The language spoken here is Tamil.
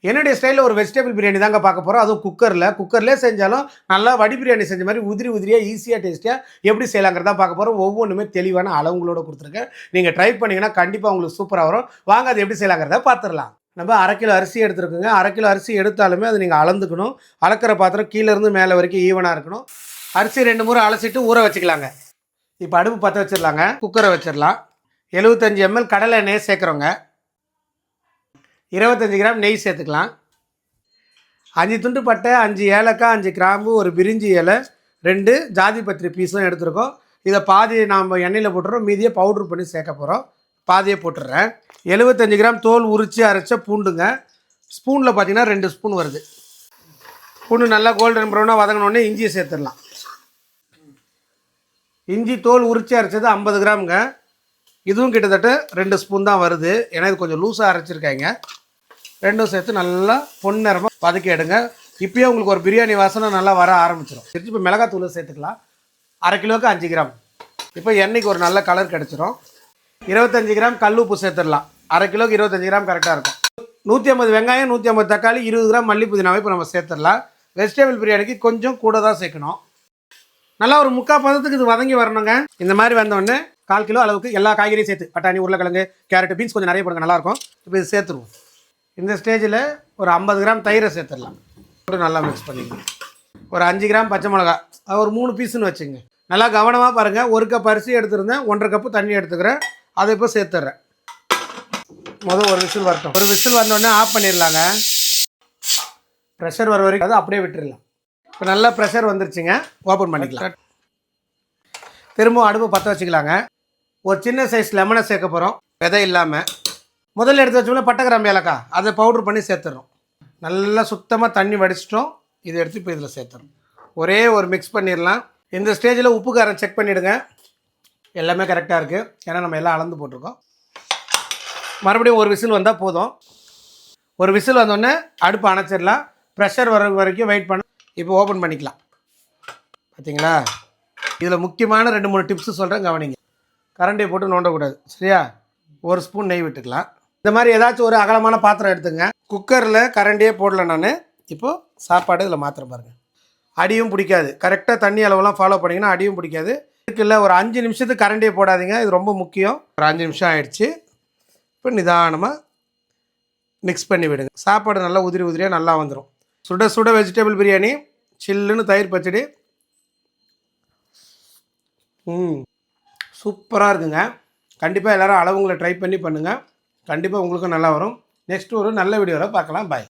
என்னுடைய ஸ்டைலில் ஒரு வெஜிடபிள் பிரியாணி தாங்க பார்க்க போகிறோம். அதுவும் குக்கர்லேயே செஞ்சாலும் நல்லா வடி பிரியாணி செஞ்ச மாதிரி உதிரி உதிரியாக ஈஸியாக டேஸ்ட்டியாக எப்படி செய்யலாங்கிறதா பார்க்க போகிறோம். ஒவ்வொன்றுமே தெளிவான அளவுங்களோட கொடுத்துருக்கேன். நீங்கள் ட்ரை பண்ணிங்கன்னா கண்டிப்பாக உங்களுக்கு சூப்பராக வரும். வாங்க அது எப்படி செய்யலாங்கிறத பார்த்துடலாம். நம்ம 1/2 கிலோ அரிசி எடுத்துருக்குங்க. 1/2 கிலோ அரிசி எடுத்தாலுமே அது நீங்கள் அளந்துக்கணும். அளக்கிற பாத்திரம் கீழேருந்து மேலே வரைக்கும் ஈவனாக இருக்கணும். அரிசி 2 முறை அலசிட்டு ஊற வச்சுக்கலாங்க. இப்போ அடுப்பு பற்ற வச்சிடலாங்க. குக்கரை வச்சிடலாம். 75 ml கடலை எண்ணெயை சேர்க்குறோங்க. 25 கிராம் நெய் சேர்த்துக்கலாம். 5 துண்டு பட்டை, 5 ஏலக்காய், 5 கிராம்பு, ஒரு பிரிஞ்சி இலை, 2 ஜாதி பத்திரி பீஸும் எடுத்துருக்கோம். இதை பாதி நாம் எண்ணெயில் போட்டுறோம். மீதியை பவுட்ரு பண்ணி சேர்க்க போகிறோம். பாதியை போட்டுடுறேன். 75 கிராம் தோல் உரித்து அரைச்ச பூண்டுங்க. ஸ்பூனில் பார்த்தீங்கன்னா 2 ஸ்பூன் வருது. பூண்டு நல்லா கோல்டன் ப்ரௌனாக வதங்கினோடனே இஞ்சியை சேர்த்துடலாம். இஞ்சி தோல் உரித்து அரைச்சது 50 கிராமுங்க. இதுவும் கிட்டத்தட்ட 2 ஸ்பூன் தான் வருது. ஏன்னா இது கொஞ்சம் லூஸாக அரைச்சிருக்காங்க. ரெண்டும் சேர்த்து நல்லா பொன்னிறமாக வதக்கி எடுங்க. இப்போயே உங்களுக்கு ஒரு பிரியாணி வாசனை நல்லா வர ஆரம்பிச்சிடும். திருச்சி இப்போ மிளகாத்தூள் சேர்த்துக்கலாம். 1/2 கிலோவுக்கு 5 கிராம். இப்போ எண்ணெய்க்கு ஒரு நல்ல கலர் கிடச்சிரும். 25 கிராம் கல் உப்பு சேர்த்துடலாம். 1/2 கிலோவுக்கு 25 கிராம் கரெக்டாக இருக்கும். 150 வெங்காயம், 150 தக்காளி, 20 கிராம் மல்லி புதினாவை இப்போ நம்ம சேர்த்துடலாம். வெஜிடபிள் பிரியாணிக்கு கொஞ்சம் கூட தான் சேர்க்கணும். நல்லா ஒரு 3/4 பதத்துக்கு இது வதங்கி வரணுங்க. இந்த மாதிரி வந்தோடனே 1/4 கிலோ அளவுக்கு எல்லா காய்கறியும் சேர்த்து பட்டாணி, உருளைக்கிழங்கு, கேரட், பீன்ஸ் கொஞ்சம் நிறைய போடுங்க, நல்லாயிருக்கும். இப்போ இது சேர்த்துருவோம். இந்த ஸ்டேஜில் ஒரு 50 கிராம் தயிரை சேர்த்துடலாம். போட்டு நல்லா மிக்ஸ் பண்ணிக்கணும். ஒரு 5 கிராம் பச்சை மிளகா, அது ஒரு 3 பீஸுன்னு வச்சுங்க. நல்லா கவனமாக பாருங்கள். 1 கப் அரிசி எடுத்துருந்தேன், 1/2 கப்பு தண்ணி எடுத்துக்கிறேன். அதை இப்போ சேர்த்துட்றேன். ஒரு விசில் வரட்டும். ஒரு விசில் வந்தோடனே ஆஃப் பண்ணிடலாங்க. ப்ரெஷர் வர வரைக்கும் அது அப்படியே விட்டுடலாம். இப்போ நல்லா ப்ரெஷர் வந்துருச்சுங்க. ஓப்பன் பண்ணிக்கலாம். திரும்பவும் அடுப்பு பற்ற வச்சுக்கலாங்க. ஒரு சின்ன சைஸ் லெமனை சேர்க்க போகிறோம், விதை இல்லாமல். முதல்ல எடுத்து வச்சோம்னா பட்டை, கிராம்பு, ஏலக்காய், அதை பவுட்ரு பண்ணி சேர்த்துறோம். நல்லா சுத்தமாக தண்ணி வடிச்சிட்டோம். இதை எடுத்து இப்போ இதில் சேர்த்துறோம். ஒரே ஒரு மிக்ஸ் பண்ணிடலாம். இந்த ஸ்டேஜில் உப்பு காரம் செக் பண்ணிவிடுங்க. எல்லாமே கரெக்டாக இருக்குது. ஏன்னா நம்ம எல்லாம் அளந்து போட்டிருக்கோம். மறுபடியும் ஒரு விசில் வந்தால் போதும். ஒரு விசில் வந்தோடனே அடுப்பு அணைச்சிடலாம். ப்ரெஷர் வர வரைக்கும் வெயிட் பண்ண. இப்போ ஓப்பன் பண்ணிக்கலாம். பார்த்தீங்களா? இதில் முக்கியமான 2-3 டிப்ஸு சொல்கிறேன், கவனிங்க. கரண்டியை போட்டு நோண்டக்கூடாது, சரியா? 1 ஸ்பூன் நெய் விட்டுக்கலாம். இந்த மாதிரி ஏதாச்சும் ஒரு அகலமான பாத்திரம் எடுத்துங்க. குக்கரில் கரண்டியே போடல நான். இப்போது சாப்பாடு இதில் மாத்திரம் பாருங்கள். அடியும் பிடிக்காது. கரெக்டாக தண்ணி அளவுலாம் ஃபாலோ பண்ணிங்கன்னா அடியும் பிடிக்காது. இதுக்குள்ள ஒரு 5 நிமிஷத்துக்கு கரண்டியை போடாதீங்க, இது ரொம்ப முக்கியம். ஒரு 5 நிமிஷம் ஆகிடுச்சு. இப்போ நிதானமாக மிக்ஸ் பண்ணி விடுங்க. சாப்பாடு நல்லா உதிரி உதிரியாக நல்லா வந்துடும். சுட சுட வெஜிடபிள் பிரியாணி, சில்லுன்னு தயிர் பச்சடி. சூப்பராக இருக்குங்க. கண்டிப்பாக எல்லோரும் அளவுங்களை ட்ரை பண்ணி பண்ணுங்கள். கண்டிப்பாக உங்களுக்கும் நல்லா வரும். நெக்ஸ்ட் ஒரு நல்ல வீடியோவில் பார்க்கலாம். பாய்.